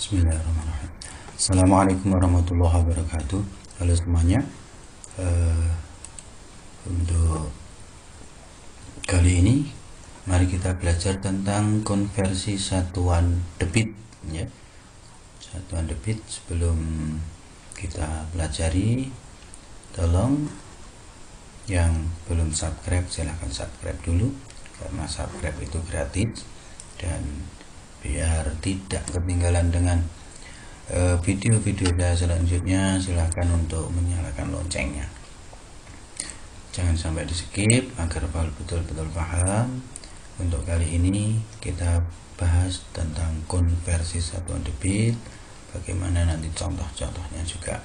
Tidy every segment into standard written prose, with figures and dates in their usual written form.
Bismillahirrahmanirrahim. Assalamualaikum warahmatullahi wabarakatuh. Halo semuanya. Untuk kali ini mari kita belajar tentang konversi satuan debit ya. Satuan debit. Sebelum kita pelajari, tolong yang belum subscribe silahkan subscribe dulu, karena subscribe itu gratis, dan biar tidak ketinggalan dengan video-video saya selanjutnya, silahkan untuk menyalakan loncengnya, jangan sampai di skip agar betul-betul paham. Untuk kali ini kita bahas tentang konversi satuan debit, bagaimana nanti contoh-contohnya juga.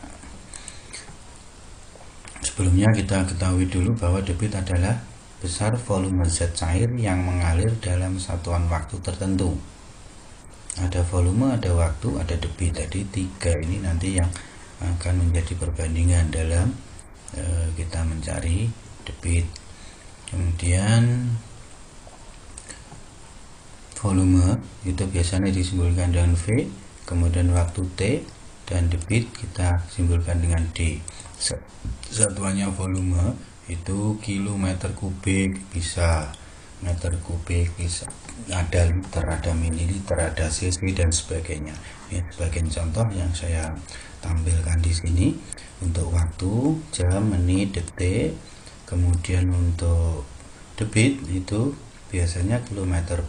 Sebelumnya kita ketahui dulu bahwa debit adalah besar volume zat cair yang mengalir dalam satuan waktu tertentu. Ada volume, ada waktu, ada debit. Jadi tiga ini nanti yang akan menjadi perbandingan dalam kita mencari debit. Kemudian volume itu biasanya disimbolkan dengan V, kemudian waktu T, dan debit kita simbolkan dengan D. Satuannya volume itu kilometer kubik, bisa meter kubik, bisa ada liter, ada mililiter, ada cc, dan sebagainya. Ini sebagian contoh yang saya tampilkan di sini. Untuk waktu jam, menit, detik. Kemudian untuk debit itu biasanya kilometer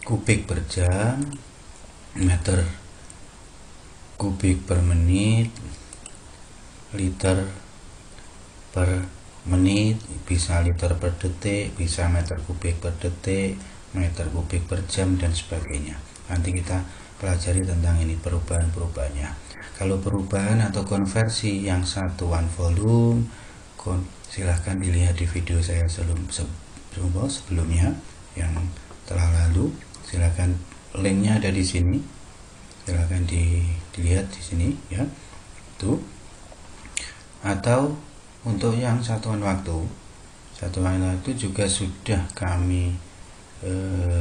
kubik per jam, meter kubik per menit, liter per menit, bisa liter per detik, bisa meter kubik per detik, meter kubik per jam, dan sebagainya. Nanti kita pelajari tentang ini perubahan-perubahannya. Kalau perubahan atau konversi yang satuan volume, silahkan dilihat di video saya sebelumnya yang telah lalu. Silahkan, linknya ada di sini, silahkan dilihat di sini ya. Tuh. Atau untuk yang satuan waktu juga sudah kami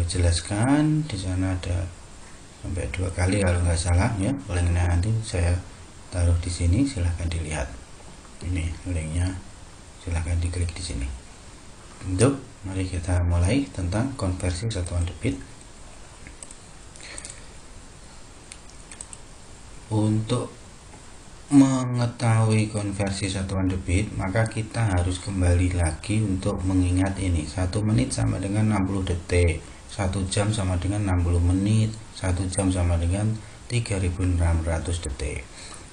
jelaskan. Di sana ada sampai 2 kali kalau nggak salah ya. Linknya nanti saya taruh di sini, silahkan dilihat. Ini linknya, silahkan diklik di sini. Mari kita mulai tentang konversi satuan debit. Untuk mengetahui konversi satuan debit, maka kita harus kembali lagi untuk mengingat ini. 1 menit sama dengan 60 detik, 1 jam sama dengan 60 menit, 1 jam sama dengan 3600 detik.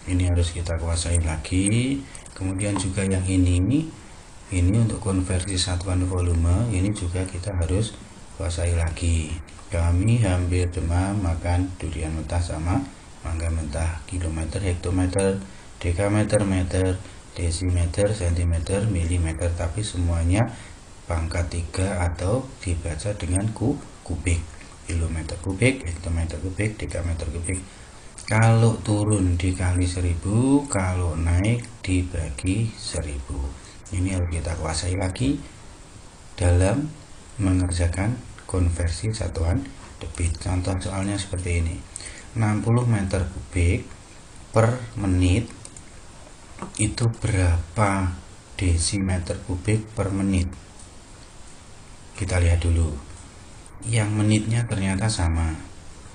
Ini harus kita kuasai lagi. Kemudian juga yang ini untuk konversi satuan volume, ini juga kita harus kuasai lagi. Kami hampir demam makan durian mentah sama mangga mentah. Kilometer, hektometer, dekameter, meter, desimeter, sentimeter, milimeter, tapi semuanya pangkat 3 atau dibaca dengan kubik. Kilometer kubik, hektometer kubik, dekameter kubik. Kalau turun dikali 1000, kalau naik dibagi 1000. Ini harus kita kuasai lagi dalam mengerjakan konversi satuan debit. Contoh soalnya seperti ini. 60 meter kubik per menit itu berapa desimeter kubik per menit? Kita lihat dulu. Yang menitnya ternyata sama.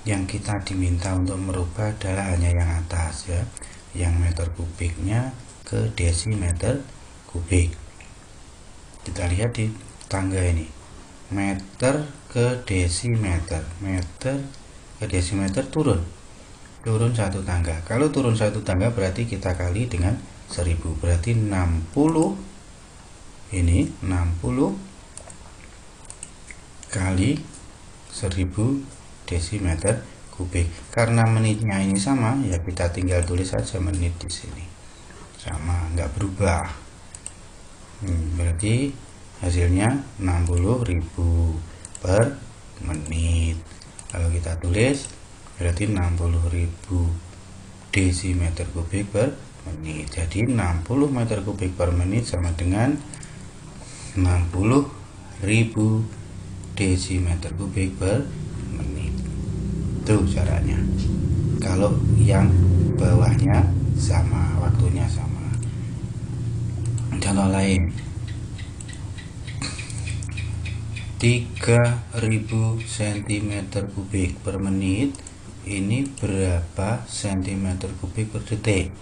Yang kita diminta untuk merubah adalah hanya yang atas ya. Yang meter kubiknya ke desimeter kubik. Kita lihat di tangga ini. Meter ke desimeter. Meter ke desimeter turun 1 tangga. Kalau turun 1 tangga berarti kita kali dengan 1000, berarti 60. Ini 60 kali 1000 desimeter kubik. Karena menitnya ini sama ya, kita tinggal tulis saja menit di sini, sama, nggak berubah. Berarti hasilnya 60.000 per menit. Kalau kita tulis berarti 60.000 desimeter kubik per menit. Jadi 60 meter kubik per menit sama dengan 60.000 desimeter kubik per menit. Itu caranya. kalau yang bawahnya sama, waktunya sama. Contoh lain, 3000 cm3 per menit, ini berapa cm3 per detik?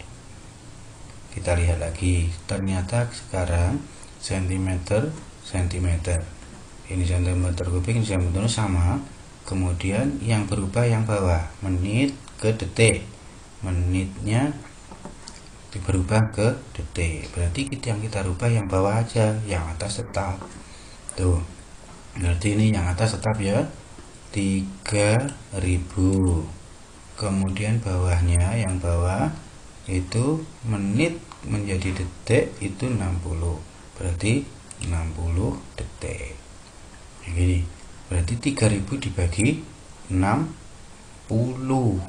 Kita lihat lagi, ternyata sekarang cm, ini cm3, ini cm sama, kemudian yang berubah yang bawah, menit ke detik, menitnya berubah ke detik, berarti yang kita rubah yang bawah aja, yang atas tetap. Tuh, berarti ini yang atas tetap ya, 3000, kemudian bawahnya, yang bawah itu menit menjadi detik itu 60, berarti 60 detik. Begini, berarti 3000 dibagi 60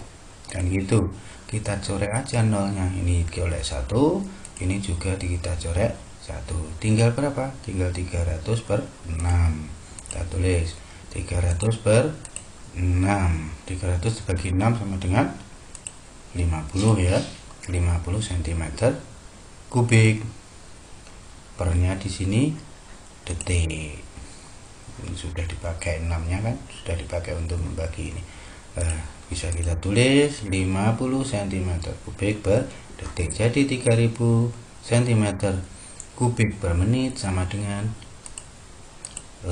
kan gitu. Kita coret aja nolnya, ini colek 1, ini juga kita coret 1, tinggal berapa? Tinggal 300 per 6. Kita tulis 300 per 6, 300 dibagi 6 sama dengan 50 ya, 50 cm3. Pernya di sini detik. Ini sudah dipakai 6-nya kan, sudah dipakai untuk membagi ini. Bisa kita tulis 50 cm3 per detik. Jadi 3000 cm3 per menit sama dengan 50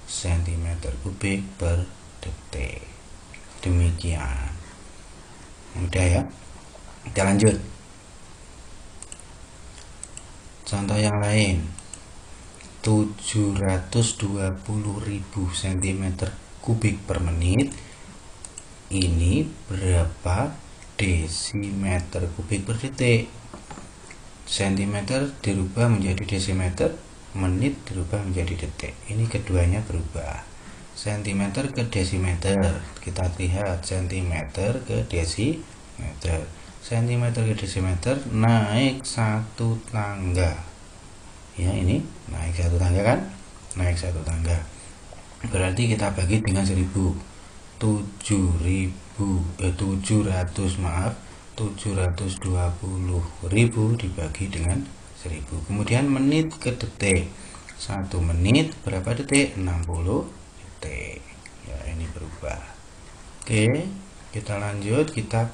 cm3 per detik. Demikian. Mudah ya. Kita lanjut. Contoh yang lain, 720.000 cm3 per menit, ini berapa desimeter kubik per detik? Cm dirubah menjadi desimeter, menit dirubah menjadi detik. Ini keduanya berubah. Cm ke desimeter, kita lihat cm ke desimeter. Cm ke desimeter naik 1 tangga ya, ini naik 1 tangga kan, naik 1 tangga, berarti kita bagi dengan 1000, 720.000 dibagi dengan 1000. Kemudian menit ke detik, 1 menit berapa detik? 60 detik ya, ini berubah. Oke, kita lanjut, kita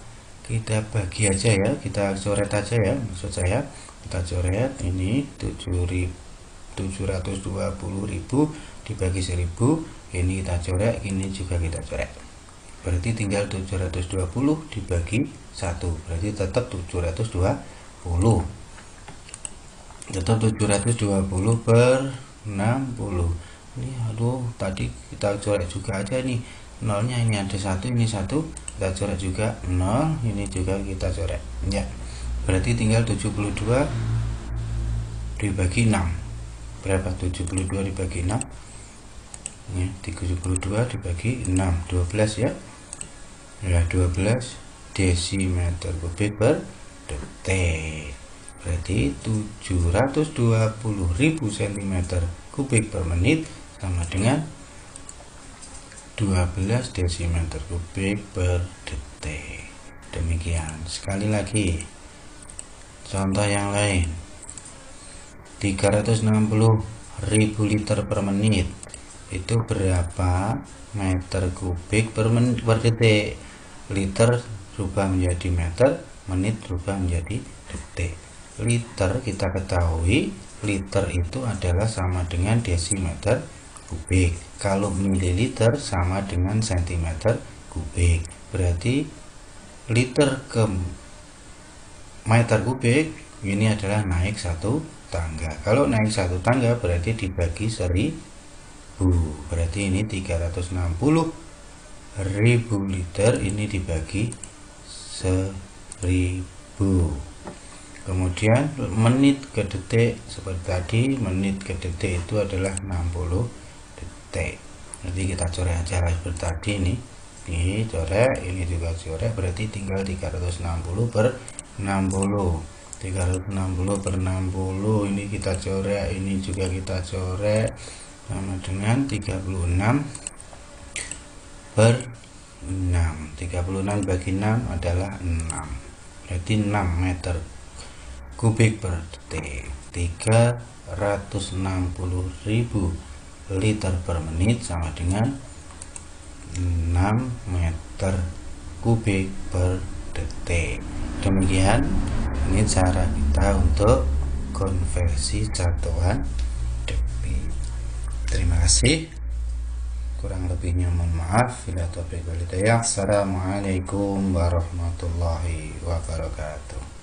bagi aja ya, kita coret aja ya, maksud saya kita coret ini 720.000 dibagi 1000, ini kita coret, ini juga kita coret, berarti tinggal 720 dibagi 1, berarti tetap 720, tetap 720 per 60. Ini aduh, tadi kita coret juga aja nih, nolnya ini ada 1, ini 1, kita coret juga 0, ini juga kita coret ya, berarti tinggal 72 dibagi 6, berapa? 72 dibagi 6 ya, 72 dibagi 6, 12 ya, 12 desimeter kubik per detik, berarti 720.000 cm3 per menit sama dengan 12 desimeter kubik per detik. Demikian. Sekali lagi, contoh yang lain, 360.000 liter per menit, itu berapa meter kubik per detik? Liter berubah menjadi meter, menit berubah menjadi detik. Liter kita ketahui, liter itu adalah sama dengan desimeter kubik. Kalau mililiter sama dengan centimeter kubik, berarti liter ke meter kubik ini adalah naik 1 tangga. Kalau naik 1 tangga berarti dibagi 1000, berarti ini 360.000 liter ini dibagi 1000. Kemudian menit ke detik seperti tadi, menit ke detik itu adalah 60 detik. Nanti kita coret aja seperti tadi ini coret, ini juga coret, berarti tinggal 360 per 60, 360 per 60, ini kita coret, ini juga kita coret, sama dengan 36 per 6. 36 bagi 6 adalah 6. Berarti 6 meter kubik per detik. 360.000 liter per menit sama dengan 6 meter kubik per detik. Demikian ini cara kita untuk konversi satuan debit. Terima kasih. Kurang lebihnya mohon maaf. Bila taufiq wal hidayah. Assalamualaikum warahmatullahi wabarakatuh.